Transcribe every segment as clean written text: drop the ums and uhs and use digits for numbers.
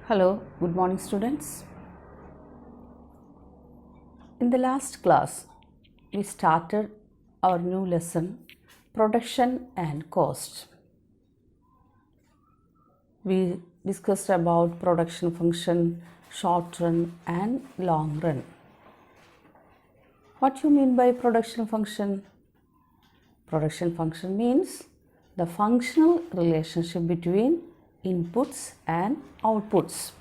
Hello, good morning students. In the last class, we started our new lesson, production and cost. We discussed about production function, short run and long run. What you mean by production function? Production function means the functional relationship between inputs and outputs.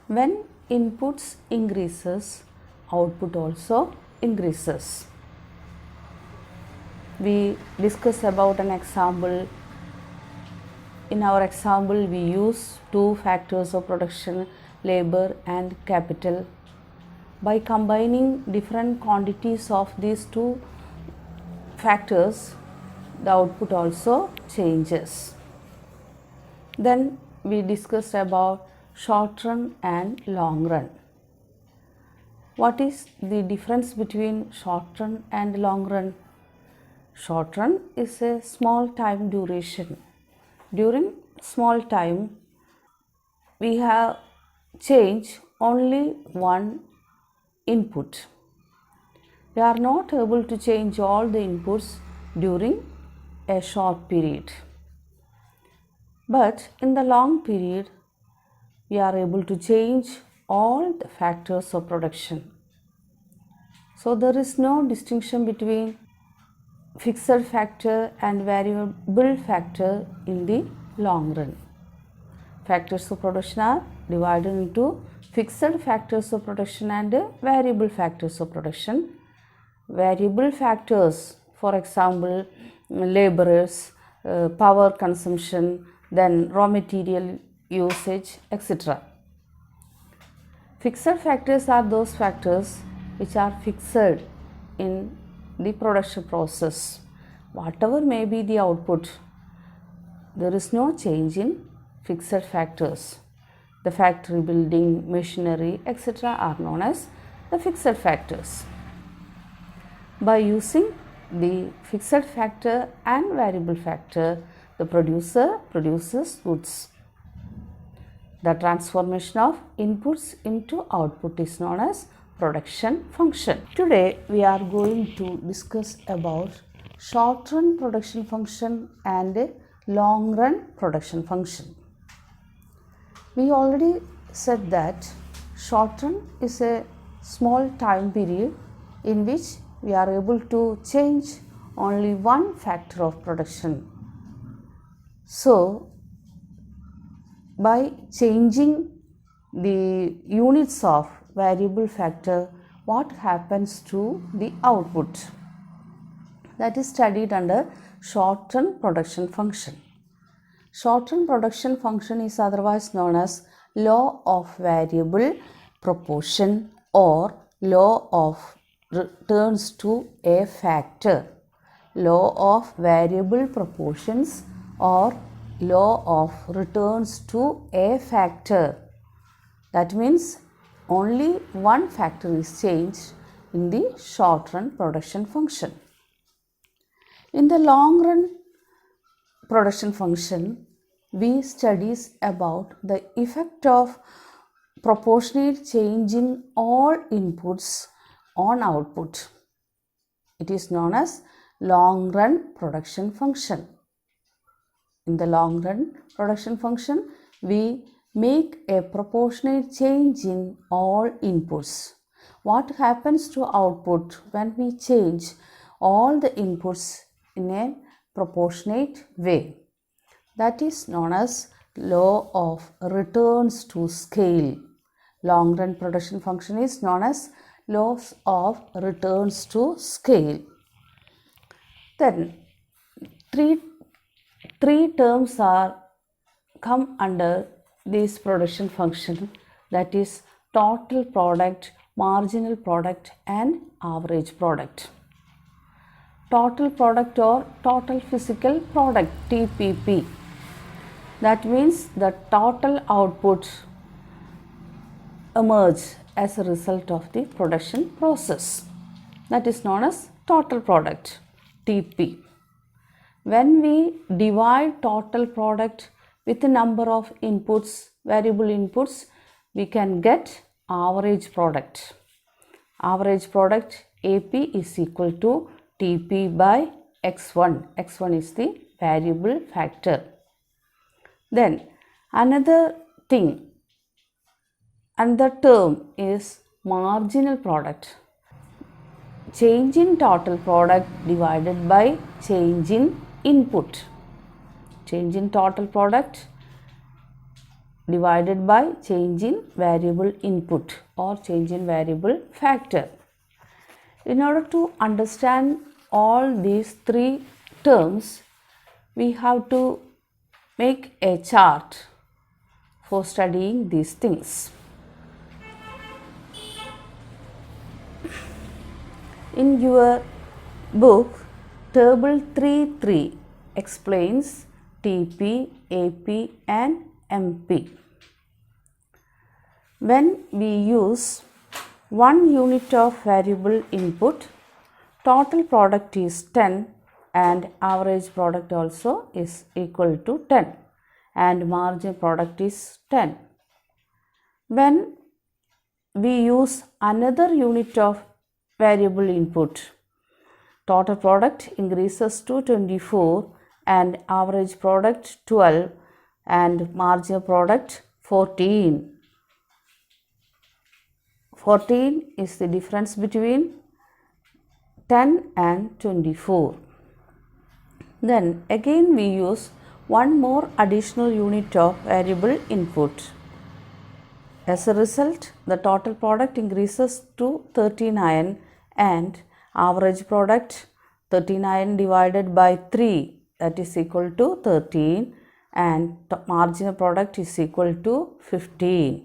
When inputs increases, output also increases. We discuss about an example. In our example, we use two factors of production, labor and capital. By combining different quantities of these two factors, the output also changes. Then we discussed about short run and long run. What is the difference between short run and long run? Short run is a small time duration. During small time, we have changed only one input. We are not able to change all the inputs during a short period. But in the long period, we are able to change all the factors of production. So there is no distinction between fixed factor and variable factor in the long run. Factors of production are divided into fixed factors of production and variable factors of production. Variable factors, for example, laborers, power consumption, then raw material usage, etc. Fixed factors are those factors which are fixed in the production process. Whatever may be the output, there is no change in fixed factors. The factory building, machinery, etc. are known as the fixed factors. By using the fixed factor and variable factor, the producer produces goods. The transformation of inputs into output is known as production function. Today we are going to discuss about short run production function and long run production function. We already said that short run is a small time period in which we are able to change only one factor of production. So, by changing the units of variable factor, what happens to the output? That is studied under short run production function. Short run production function is otherwise known as law of variable proportion or law of returns to a factor. Law of variable proportions or law of returns to a factor. That means only one factor is changed in the short run production function. In the long run production function, we studies about the effect of proportionate change in all inputs on output. It is known as long run production function. In the long run production function, we make a proportionate change in all inputs. What happens to output when we change all the inputs in a proportionate way? That is known as law of returns to scale. Long run production function is known as laws of returns to scale. Then three terms are come under this production function, that is total product, marginal product and average product. Total product or total physical product, TPP. That means the total output emerge as a result of the production process. That is known as total product, TP. When we divide total product with the number of inputs variable inputs, we can get average product. Average product AP is equal to TP by X1. X1 is the variable factor. Then another term is marginal product. Change in total product divided by change in input. Change in total product divided by change in variable input or change in variable factor. In order to understand all these three terms, we have to make a chart for studying these things. In your book, Table 3.3 explains TP, AP and MP. When we use 1 unit of variable input, total product is 10 and average product also is equal to 10 and margin product is 10. When we use another unit of variable input, total product increases to 24 and average product 12 and marginal product 14. 14 is the difference between 10 and 24. Then again we use one more additional unit of variable input. As a result, the total product increases to 39 and average product 39 divided by 3, that is equal to 13, and marginal product is equal to 15.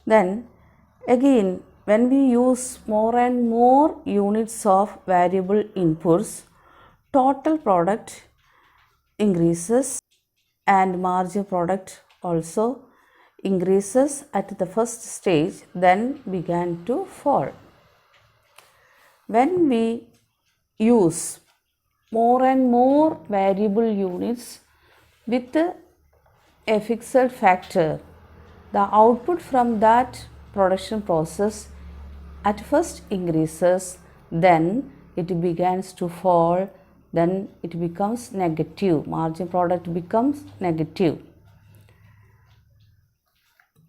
Then again, when we use more and more units of variable inputs, total product increases and marginal product also increases at the first stage, then began to fall. When we use more and more variable units with a fixed factor, the output from that production process at first increases, then it begins to fall, then it becomes negative, margin product becomes negative.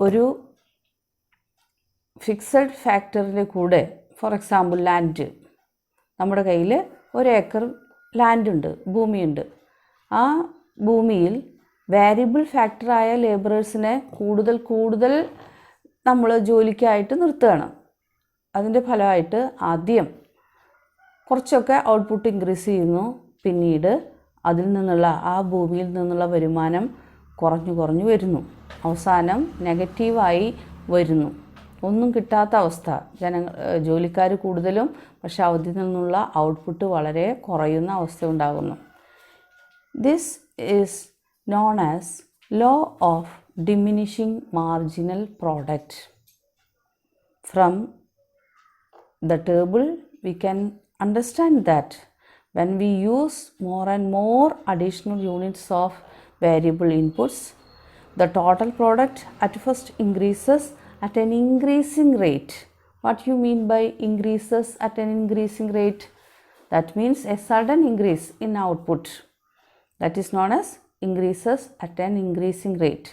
ഒരു fixed ഫാക്ടറിൻ്റെ കൂടെ, for example land, നമ്മുടെ കയ്യിൽ 1 acre ലാൻഡുണ്ട്, ഭൂമിയുണ്ട്. ആ ഭൂമിയിൽ variable ഫാക്ടറായ ലേബറേഴ്സിനെ കൂടുതൽ നമ്മൾ ജോലിക്കായിട്ട് നിർത്തുകയാണ്. അതിൻ്റെ ഫലമായിട്ട് ആദ്യം കുറച്ചൊക്കെ ഔട്ട്പുട്ട് ഇൻക്രീസ് ചെയ്യുന്നു, പിന്നീട് അതിൽ നിന്നുള്ള ആ ഭൂമിയിൽ നിന്നുള്ള വരുമാനം കുറഞ്ഞു വരുന്നു, അവസാനം നെഗറ്റീവായി വരുന്നു, ഒന്നും കിട്ടാത്ത അവസ്ഥ. ജോലിക്കാർ കൂടുതലും പക്ഷെ അതിൽ നിന്നുള്ള ഔട്ട്പുട്ട് വളരെ കുറയുന്ന അവസ്ഥ ഉണ്ടാകുന്നു. This is known as law of diminishing marginal product. From the table we can understand that when we use more and more additional units of variable inputs, the total product at first increases at an increasing rate. What you mean by increases at an increasing rate? That means a sudden increase in output. That is known as increases at an increasing rate.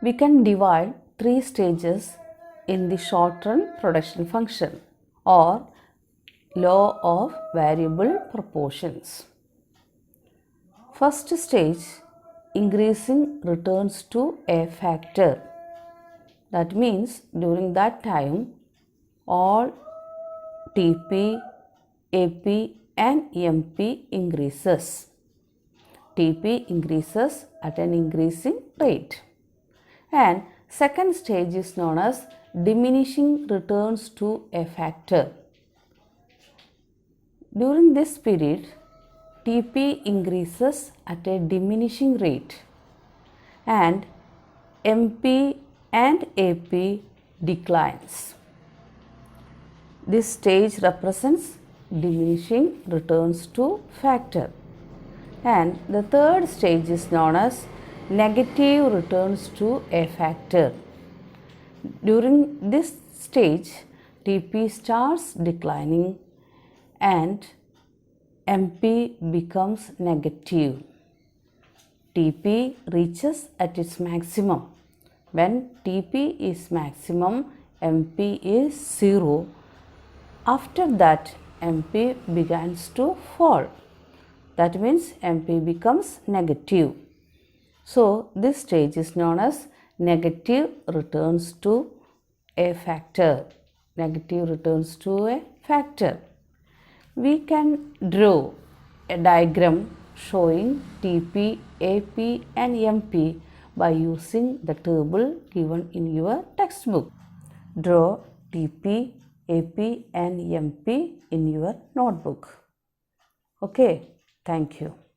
We can divide 3 stages in the short-run production function or law of variable proportions. First stage, increasing returns to a factor. That means during that time all TP, AP and MP increases. TP increases at an increasing rate. And second stage is known as diminishing returns to a factor. During this period, TP increases at a diminishing rate and MP and AP declines. This stage represents diminishing returns to factor. And the third stage is known as negative returns to a factor. During this stage, Tp starts declining and Mp becomes negative. Tp reaches at its maximum. When Tp is maximum, Mp is 0. After that, Mp begins to fall. That means Mp becomes negative. So, this stage is known as negative returns to a factor. Negative returns to a factor. We can draw a diagram showing Tp, Ap and Mp by using the table given in your textbook. Draw Tp, Ap and Mp in your notebook. Okay, thank you.